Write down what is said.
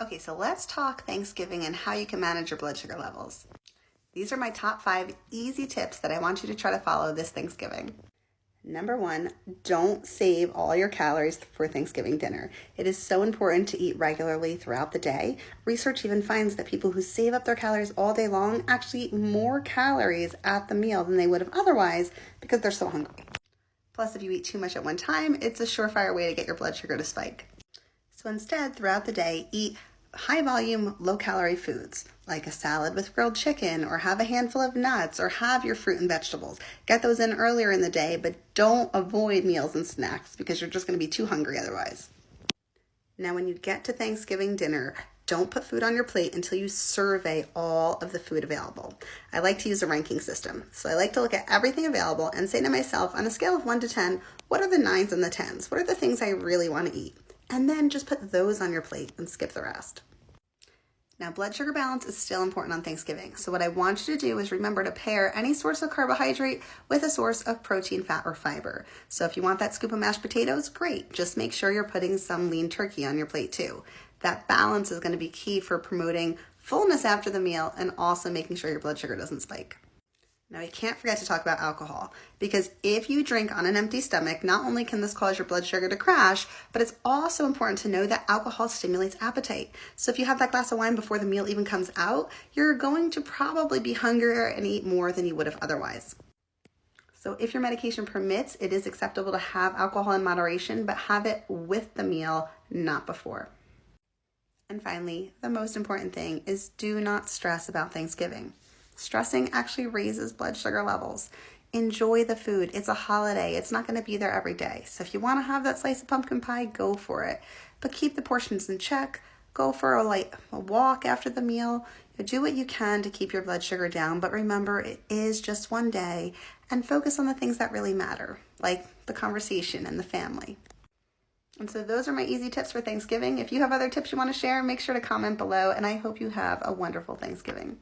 Okay, so let's talk Thanksgiving and how you can manage your blood sugar levels. These are my top 5 easy tips that I want you to try to follow this Thanksgiving. Number 1, don't save all your calories for Thanksgiving dinner. It is so important to eat regularly throughout the day. Research even finds that people who save up their calories all day long actually eat more calories at the meal than they would have otherwise because they're so hungry. Plus, if you eat too much at one time, it's a surefire way to get your blood sugar to spike. So instead, throughout the day, eat high volume, low calorie foods like a salad with grilled chicken, or have a handful of nuts, or have your fruit and vegetables. Get those in earlier in the day, but don't avoid meals and snacks because you're just going to be too hungry otherwise. Now, when you get to Thanksgiving dinner, don't put food on your plate until you survey all of the food available. I like to use a ranking system. So I like to look at everything available and say to myself, on a scale of 1 to 10, what are the 9s and the 10s? What are the things I really want to eat? And then just put those on your plate and skip the rest. Now, blood sugar balance is still important on Thanksgiving. So what I want you to do is remember to pair any source of carbohydrate with a source of protein, fat, or fiber. So if you want that scoop of mashed potatoes, great. Just make sure you're putting some lean turkey on your plate too. That balance is going to be key for promoting fullness after the meal and also making sure your blood sugar doesn't spike. Now, we can't forget to talk about alcohol, because if you drink on an empty stomach, not only can this cause your blood sugar to crash, but it's also important to know that alcohol stimulates appetite. So if you have that glass of wine before the meal even comes out, you're going to probably be hungrier and eat more than you would have otherwise. So if your medication permits, it is acceptable to have alcohol in moderation, but have it with the meal, not before. And finally, the most important thing is do not stress about Thanksgiving. Stressing actually raises blood sugar levels. Enjoy the food. It's a holiday. It's not going to be there every day. So if you want to have that slice of pumpkin pie, go for it. But keep the portions in check. Go for a walk after the meal. Do what you can to keep your blood sugar down. But remember, it is just one day. And focus on the things that really matter, like the conversation and the family. And so those are my easy tips for Thanksgiving. If you have other tips you want to share, make sure to comment below. And I hope you have a wonderful Thanksgiving.